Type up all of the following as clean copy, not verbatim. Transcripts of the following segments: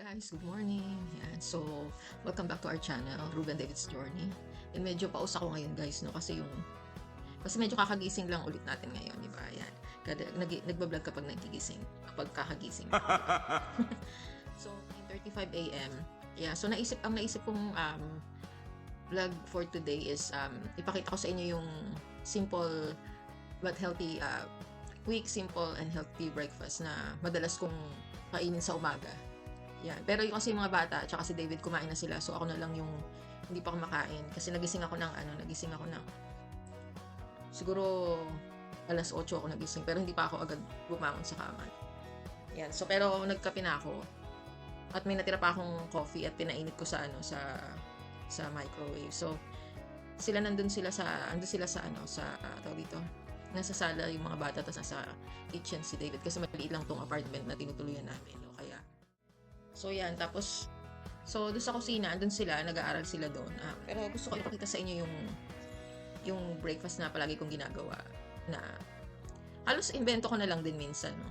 Guys, good morning. Yan. So, welcome back to our channel, Ruben David's Journey. And medyo paus ako ngayon guys, no? Kasi medyo kakagising lang ulit natin ngayon, di ba? Yan. Nagbablog kapag nagigising, kapag kakagising. So, 9:35 a.m. Yeah, so ang naisip kong vlog for today is ipakita ko sa inyo yung simple but healthy, quick, simple, and healthy breakfast na madalas kong kainin sa umaga. Yan. Pero yung kasi yung mga bata, tsaka si David kumain na sila. So ako na lang yung hindi pa kumakain. Kasi nagising ako ng siguro alas 8 ako nagising. Pero hindi pa ako agad bumangon sa kama. Yan. So pero nagkape na ako. At may natira pa akong coffee at pinainit ko sa microwave. So andun sila sa tawag dito. Nasa sala yung mga bata, tapos nasa kitchen si David. Kasi maliit lang tong apartment na tinutuluyan namin. No? Kaya so yan, tapos doon sa kusina, andun sila, nag-aaral sila doon. Pero gusto ko ipakita sa inyo yung breakfast na palagi kong ginagawa na halos invento ko na lang din minsan, no?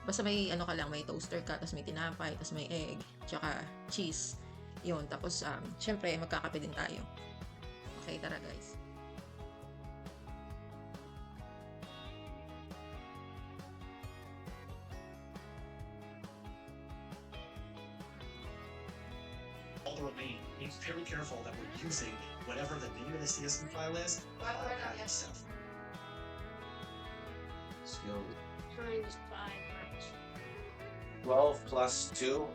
Basta may may toaster ka, tapos may tinapay, tapos may egg, tsaka cheese. Yun, tapos syempre magkakape din tayo. Okay, tara guys. Remain. Be very careful that we're using whatever the name of the CSV file is. Stuff. Skill Times 5. 12 plus 2.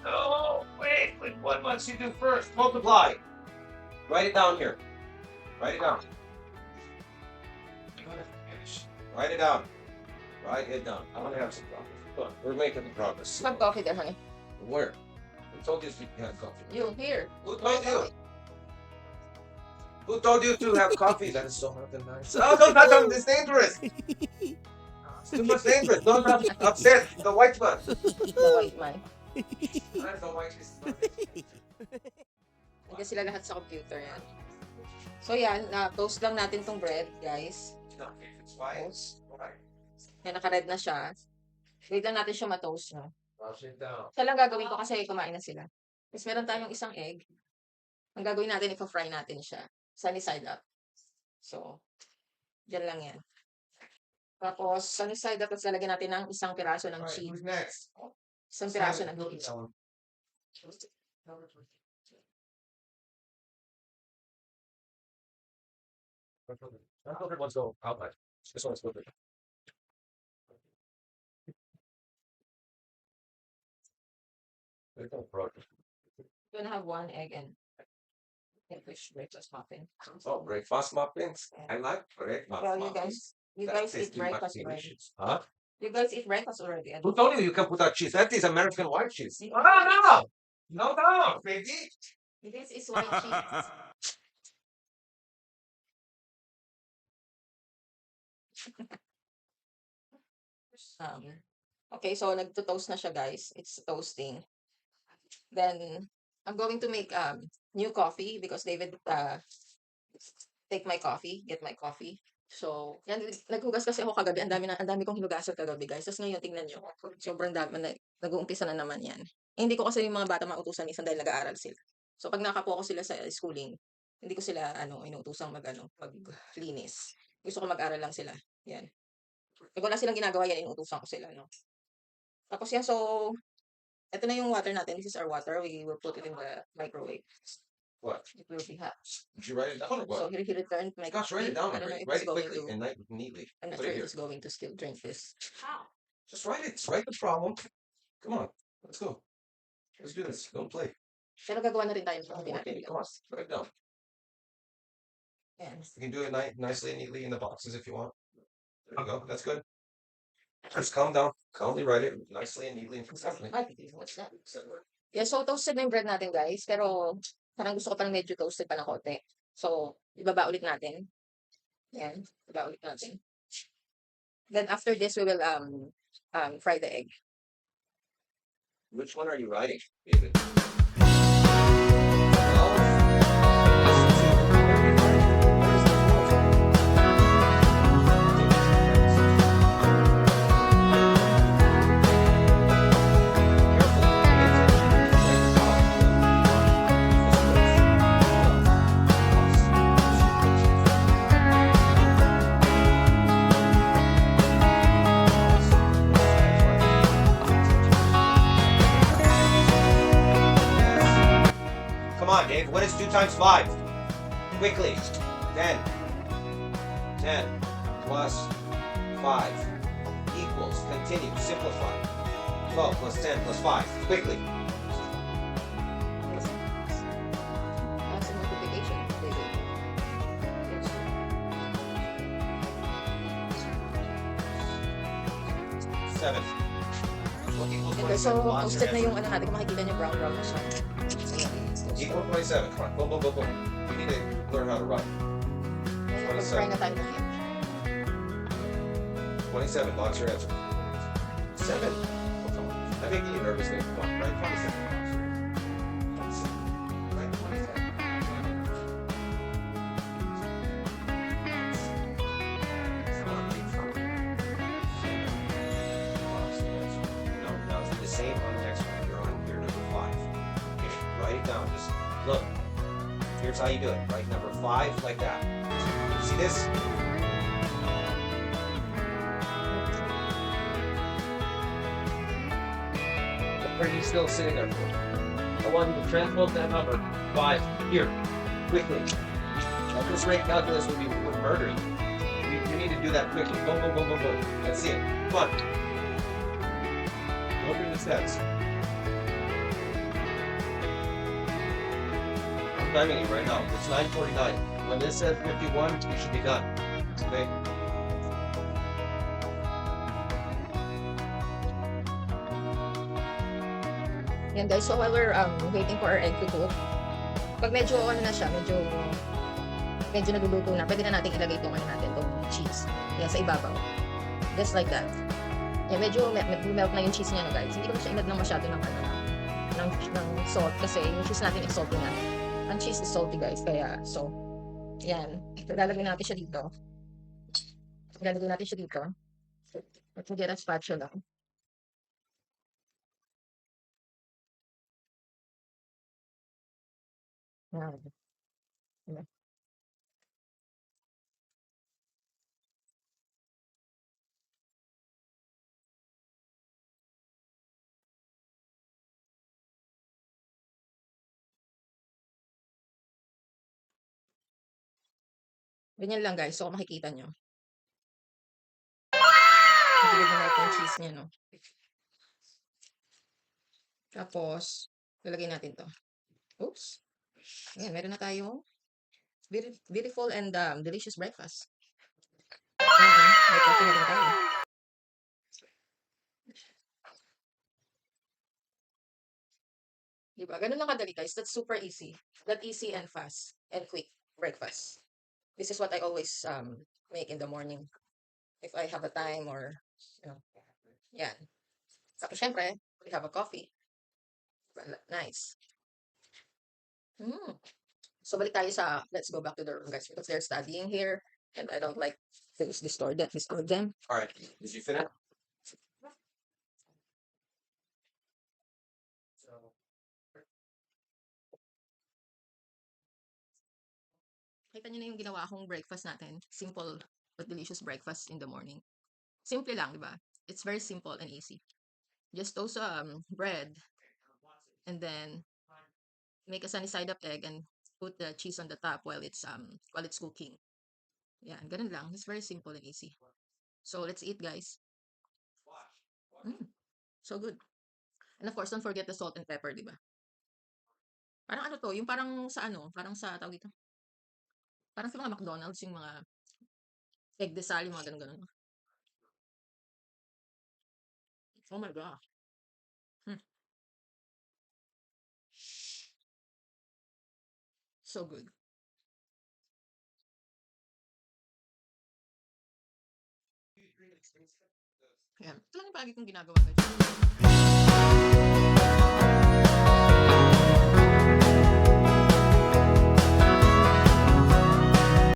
Oh, wait, what must you do first? Multiply. Write it down here. Write it down. Write it down. Write it down. I'm gonna have some coffee. Come on, we're making progress. Have coffee there, honey. Where? Who told you to have coffee? You, here. Who told you? Who told you to have coffee? That is so hot and nice. Oh, don't touch on this. Dangerous. It's too much dangerous. Don't upset the white man. The white man. That's the white is. Hindi sila lahat sa computer yan. So yan, toast lang natin tong bread, guys. No, it's white. Toast. Right. Yan, naka-red na siya. Wait lang natin siya ma-toast, no? Wash it down. Siya lang gagawin ko kasi kumain na sila. Tapos meron tayong isang egg. Ang gagawin natin, ipa-fry natin siya. Sunny side up. So, dyan lang yan. Tapos, sunny side up, tapos lalagyan natin ng isang piraso ng Alright, cheese. who's next? Isang piraso ng cheese. That filtered ones go outside. This one's filtered. There's no product. We're gonna have one egg and fish breakfast muffin. Oh, breakfast muffins. I like breakfast Well, muffins. you That guys tastes eat too much breakfast already. delicious. Huh? You guys eat breakfast already. Who told you you can put that cheese? That is American white cheese. Oh, no! No, no, baby. This is white cheese. Okay, so nagto-toast na siya, guys. It's toasting. Then, I'm going to make new coffee because David get my coffee. So, yan, naghugas kasi ako kagabi. Ang dami kong hinugasan kagabi, guys. Tapos ngayon, tingnan nyo. Sobrang dami. Nag-uumpisa na naman yan. Hindi ko kasi yung mga bata mautusan minsan dahil nag-aaral sila. So, pag nakapo ko sila sa schooling, hindi ko sila, inuutusang maglinis. Gusto ko mag-aral lang sila. Yan. Pag wala silang ginagawa, yan, inuutusan ko sila, no? Tapos yan, so, ito na yung water natin. This is our water. We will put it in the microwave. What? It will be hot. Did you write it down or what? So, he returned my Gosh, write it down. I don't know if Write he's it going quickly to, and neatly. I'm not Put sure it if here. he's going to still drink this. How? Just write it. Write the problem. Come on. Let's go. Let's do this. Don't play. Pero gagawa na rin tayo sa coffee natin. Okay, come on. Write it down. Yan. You can do it nicely and neatly in the boxes if you want. There you go. That's good. Just calm down. Calmly write it nicely and neatly and professionally. Ay, what's that? Yeah, so toasted na yung bread natin, guys. Pero parang gusto ko parang medyo toasted pa ng konti. So, ibaba ulit natin. Yan. Ibaba ulit natin. Then after this, we will fry the egg. Which one are you writing, David? this 2 times 5. Quickly. 10. 10 plus 5 equals, continue, simplify. 12 plus 10 plus 5. Quickly. As a multiplication. David. Yes. 7. What equals Okay, 27? so Lots your toasted na answer. yung ano natin. Kung makikita niyo, brown na siya. Ayan, it's toasted. Equal 27. Come on. Boom, boom, boom, boom. We need to learn how to run. Ngayon, mag-fry na tayo ng egg. 27. Lots your answer. 7. I'm making you nervous, man. Come on. Write 27. Write 27. Come on, keep trying. No, now it's the same on the next one. You're on your number 5. Okay, write it down. Just look. Here's how you do it. Write number 5 like that. See this? Or are you still sitting there? I want you to transpose that number 5 here, quickly. At this rate, calculus would murder you. You need to do that quickly. Boom, boom, boom, boom, boom. Let's see it. Come on. Go through the steps. I'm timing you right now. It's 9:49. When this says 51, you should be done. Okay? Yan guys, so while we're waiting for our egg to cook, pag medyo ano na siya, medyo nagluluto na, pwede na natin ilagay itong ano natin, itong cheese. Yan, sa ibabaw. Just like that. Yan, medyo melt na yung cheese niya, no, guys. Hindi ko na siya inad ng masyado ng, ano, ng salt kasi yung cheese natin is salty na. Ang cheese is salty, guys. Kaya, so, yan. Lalagay natin siya dito. Lalagay natin siya dito. Let's get a spatula. Yan. Yan. Ganyan lang guys. So, kung makikita nyo. Gilid na natin yung cheese niya, no? Tapos, lalagay natin to. Oops. Ayan, meron na tayong beautiful and delicious breakfast. Ayan, may coffee na rin tayo. Diba? Ganun lang kadali guys. That's super easy. That easy and fast and quick breakfast. This is what I always make in the morning. If I have a time or, you know, yan. Tapos syempre, we have a coffee. Nice. So balik tayo sa, let's go back to the room guys because they're studying here and I don't like to disturb them. All right. Did you finish? Kita niyo na yung ginawa kong breakfast natin. Simple but delicious breakfast in the morning. Simple lang, di ba? It's very simple and easy. Just toast bread and then make a sunny side up egg and put the cheese on the top while it's cooking. Yeah, ganun lang. It's very simple and easy. So let's eat, guys. So good. And of course, don't forget the salt and pepper, di ba? Parang ano to, yung parang sa tawag dito. Parang sa mga McDonald's, yung mga egg desal, yung mga ganun-ganun. Oh my God. So good. Ayan. Ito lang yung palagi kong ginagawa guys.